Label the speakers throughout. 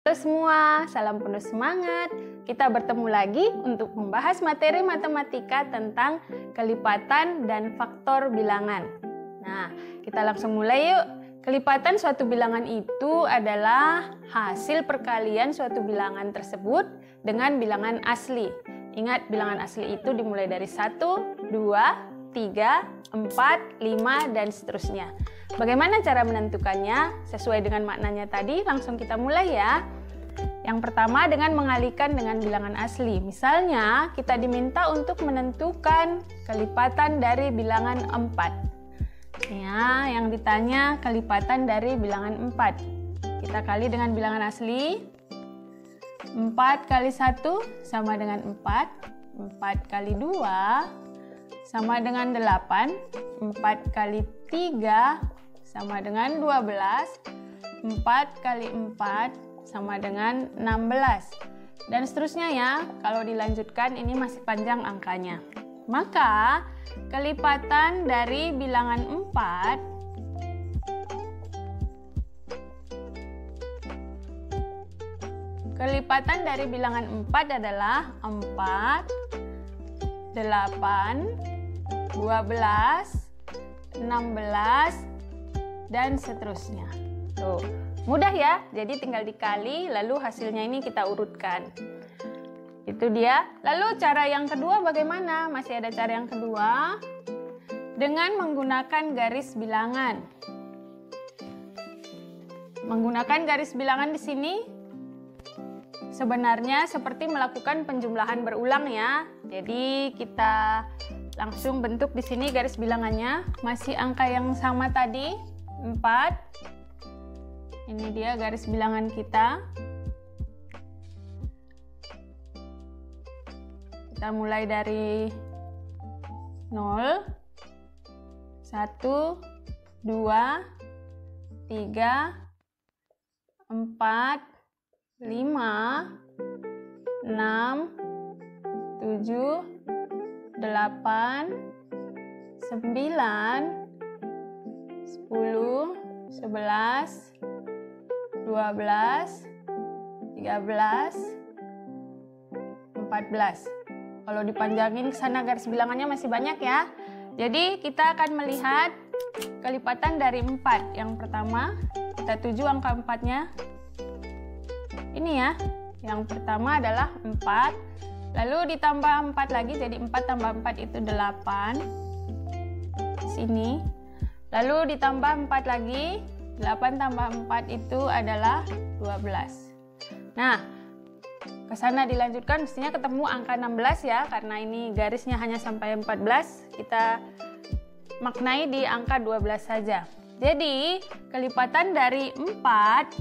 Speaker 1: Halo semua, salam penuh semangat. Kita bertemu lagi untuk membahas materi matematika tentang kelipatan dan faktor bilangan. Nah, kita langsung mulai yuk. Kelipatan suatu bilangan itu adalah hasil perkalian suatu bilangan tersebut dengan bilangan asli. Ingat, bilangan asli itu dimulai dari 1, 2, 3, 4, 5, dan seterusnya. Bagaimana cara menentukannya? Sesuai dengan maknanya tadi, langsung kita mulai ya. Yang pertama dengan mengalihkan dengan bilangan asli. Misalnya, kita diminta untuk menentukan kelipatan dari bilangan 4. Ya, yang ditanya kelipatan dari bilangan 4. Kita kali dengan bilangan asli. 4 kali 1 sama dengan 4. 4 kali 2 sama dengan 8. 4 kali 3 sama dengan 12. 4 kali 4 sama dengan 16. Dan seterusnya ya, kalau dilanjutkan ini masih panjang angkanya. Maka, kelipatan dari bilangan 4 adalah 4, 8, 12, 16, dan seterusnya. Tuh, mudah ya, jadi tinggal dikali, lalu hasilnya ini kita urutkan. Itu dia. Lalu cara yang kedua bagaimana? Masih ada cara yang kedua. Dengan menggunakan garis bilangan. Menggunakan garis bilangan di sini sebenarnya seperti melakukan penjumlahan berulang ya. Jadi kita langsung bentuk di sini garis bilangannya. Masih angka yang sama tadi, 4. Ini dia garis bilangan kita. Kita mulai dari 0, 1, 2, 3, 4, 5, 6, 7, 8, 9, 10, 11, 12, 13, 14. Kalau dipanjangin ke sana garis bilangannya masih banyak ya. Jadi kita akan melihat kelipatan dari 4. Yang pertama, kita tuju angka 4-nya. Ini ya. Yang pertama adalah 4. Lalu ditambah 4 lagi, jadi 4 tambah 4 itu 8. Sini. Lalu ditambah 4 lagi, 8 tambah 4 itu adalah 12. Nah, ke sana dilanjutkan mestinya ketemu angka 16 ya, karena ini garisnya hanya sampai 14, kita maknai di angka 12 saja. Jadi, kelipatan dari 4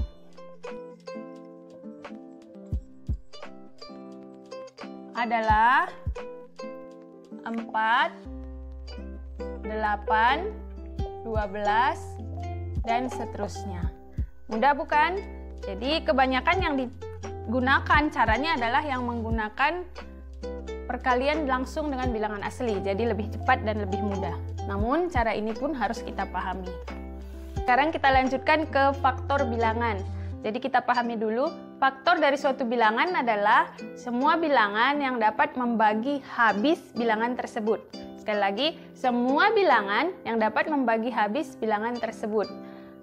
Speaker 1: adalah 4, 8, 12, dan seterusnya. Mudah bukan? Jadi, kebanyakan yang digunakan caranya adalah yang menggunakan perkalian langsung dengan bilangan asli, jadi lebih cepat dan lebih mudah. Namun cara ini pun harus kita pahami. Sekarang kita lanjutkan ke faktor bilangan. Jadi kita pahami dulu, faktor dari suatu bilangan adalah semua bilangan yang dapat membagi habis bilangan tersebut. Sekali lagi, semua bilangan yang dapat membagi habis bilangan tersebut.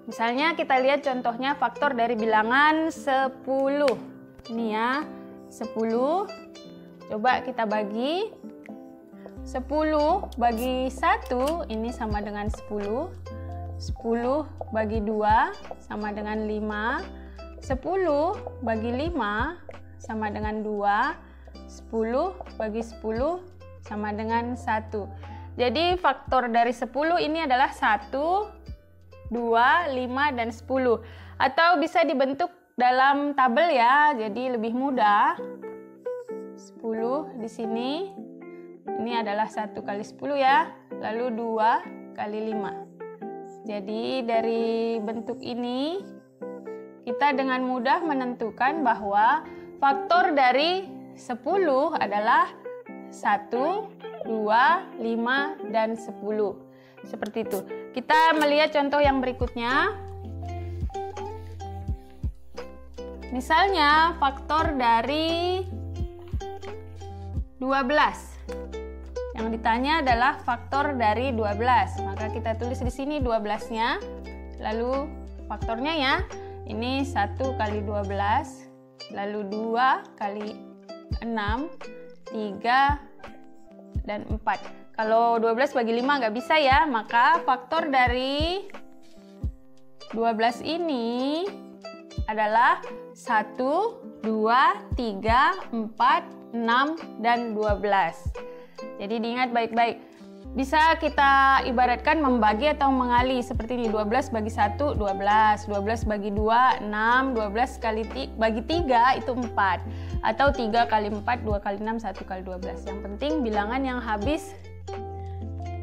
Speaker 1: Misalnya kita lihat contohnya faktor dari bilangan 10. Ini ya, 10. Coba kita bagi. 10 bagi 1, ini sama dengan 10. 10 bagi 2, sama dengan 5. 10 bagi 5, sama dengan 2. 10 bagi 10, sama dengan 1. Jadi faktor dari 10 ini adalah 1, 2, 5, dan 10. Atau bisa dibentuk dalam tabel ya, jadi lebih mudah. 10 di sini, ini adalah 1 kali 10 ya, lalu 2 kali 5. Jadi dari bentuk ini, kita dengan mudah menentukan bahwa faktor dari 10 adalah 1, 2, 5, dan 10. Seperti itu. Kita melihat contoh yang berikutnya. Misalnya faktor dari 12. Yang ditanya adalah faktor dari 12. Maka kita tulis di sini 12-nya. Lalu faktornya ya. Ini 1 kali 12. Lalu 2 kali 6, 3, dan 4. Kalau 12 bagi 5 nggak bisa ya. Maka faktor dari 12 ini adalah 1, 2, 3, 4, 6, dan 12. Jadi diingat baik-baik. Bisa kita ibaratkan membagi atau mengali seperti ini. 12 bagi 1, 12. 12 bagi 2, 6. 12 kali bagi 3 itu 4. Atau 3 kali 4, 2 kali 6, 1 kali 12. Yang penting bilangan yang habis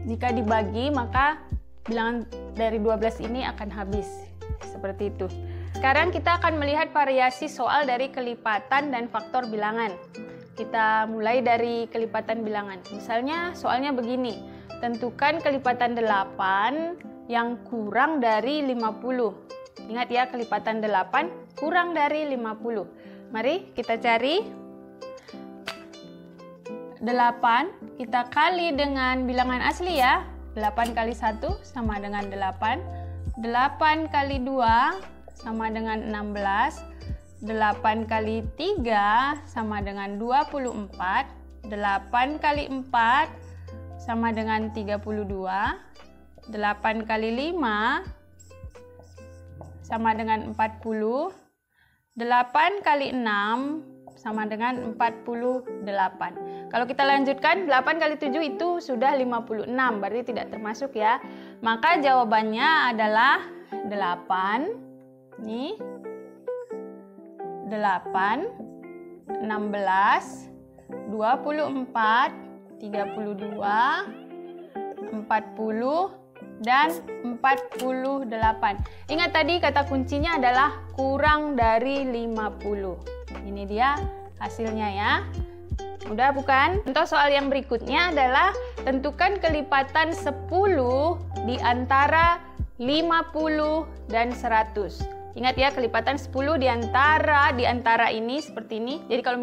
Speaker 1: jika dibagi maka bilangan dari 12 ini akan habis. Seperti itu. Sekarang kita akan melihat variasi soal dari kelipatan dan faktor bilangan. Kita mulai dari kelipatan bilangan. Misalnya soalnya begini. Tentukan kelipatan 8 yang kurang dari 50. Ingat ya, kelipatan 8 kurang dari 50. Mari kita cari. 8 kita kali dengan bilangan asli ya. 8 kali 1 sama dengan 8. 8 kali 2 sama dengan 16. 8 kali 3 sama dengan 24. 8 kali 4 sama dengan 32. 8 kali 5 sama dengan 40. 8 kali 6 sama dengan 48. Kalau kita lanjutkan, 8 kali 7 itu sudah 56, berarti tidak termasuk ya. Maka jawabannya adalah 8. Nih. 8, 16, 24, 32, 40, dan 48. Ingat tadi kata kuncinya adalah kurang dari 50. Ini dia hasilnya ya. Mudah bukan? Contoh soal yang berikutnya adalah tentukan kelipatan 10 di antara 50 dan 100. Ingat ya, kelipatan 10 di antara ini seperti ini. Jadi kalau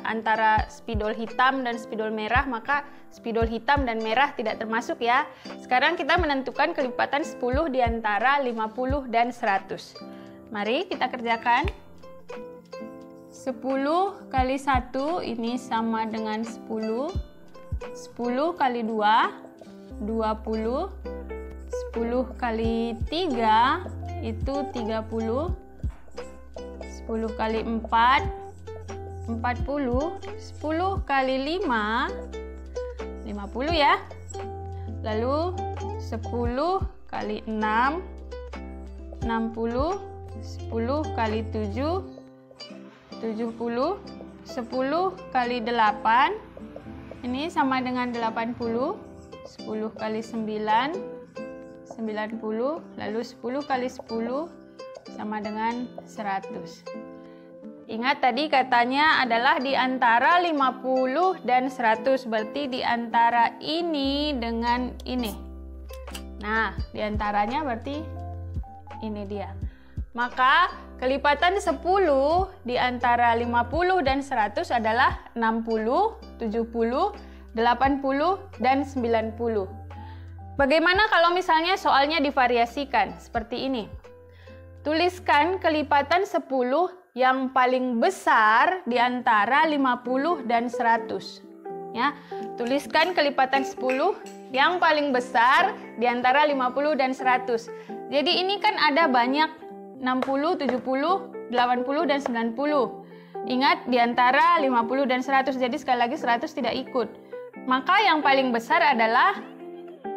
Speaker 1: antara spidol hitam dan spidol merah, maka spidol hitam dan merah tidak termasuk ya. Sekarang kita menentukan kelipatan 10 di antara 50 dan 100. Mari kita kerjakan. 10 kali 1 ini sama dengan 10. 10 kali 2, 20. 10 kali 3 itu 30. 10 kali 4, 40. 10 kali 5, 50 ya. Lalu 10 kali 6, 60. 10 kali 7, 70. 10 kali 8, ini sama dengan 80. 10 kali 9, 90. Lalu 10 kali 10 sama dengan 100. Ingat tadi katanya adalah di antara 50 dan 100, berarti di antara ini dengan ini. Nah, di antaranya berarti ini dia. Maka kelipatan 10 di antara 50 dan 100 adalah 60, 70, 80, dan 90. Bagaimana kalau misalnya soalnya divariasikan seperti ini? Tuliskan kelipatan 10 yang paling besar di antara 50 dan 100. Ya, tuliskan kelipatan 10 yang paling besar di antara 50 dan 100. Jadi ini kan ada banyak 60, 70, 80, dan 90. Ingat di antara 50 dan 100, jadi sekali lagi 100 tidak ikut. Maka yang paling besar adalah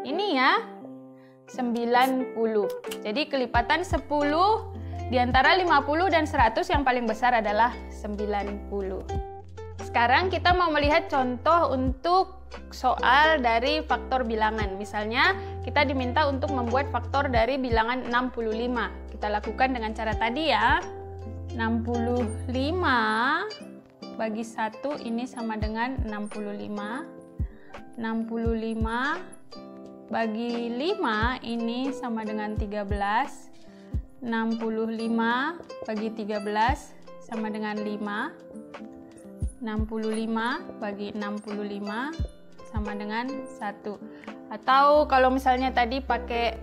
Speaker 1: ini ya, 90. Jadi kelipatan 10 di antara 50 dan 100 yang paling besar adalah 90. Sekarang kita mau melihat contoh untuk soal dari faktor bilangan. Misalnya kita diminta untuk membuat faktor dari bilangan 65. Kita lakukan dengan cara tadi ya. 65 bagi 1 ini sama dengan 65. 65 bagi 5 ini sama dengan 13. 65 bagi 13 sama dengan 5. 65 bagi 65 sama dengan 1. Atau kalau misalnya tadi pakai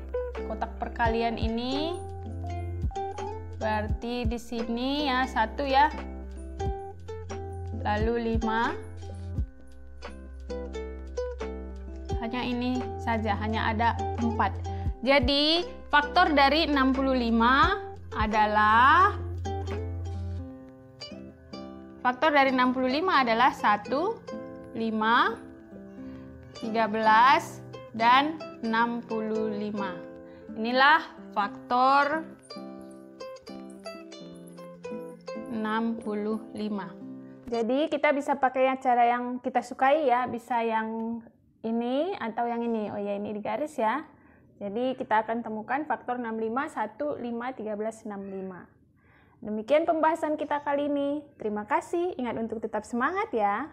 Speaker 1: kotak perkalian ini, berarti di sini ya 1 ya. Lalu 5. Hanya ini saja, hanya ada 4. Jadi faktor dari 65 adalah 1, 5, 13, dan 65. Inilah faktor 65. Jadi kita bisa pakai cara yang kita sukai ya, bisa yang ini atau yang ini. Oh ya, ini di garis ya. Jadi kita akan temukan faktor 65, 1, 5, 13, 65. Demikian pembahasan kita kali ini. Terima kasih, ingat untuk tetap semangat ya.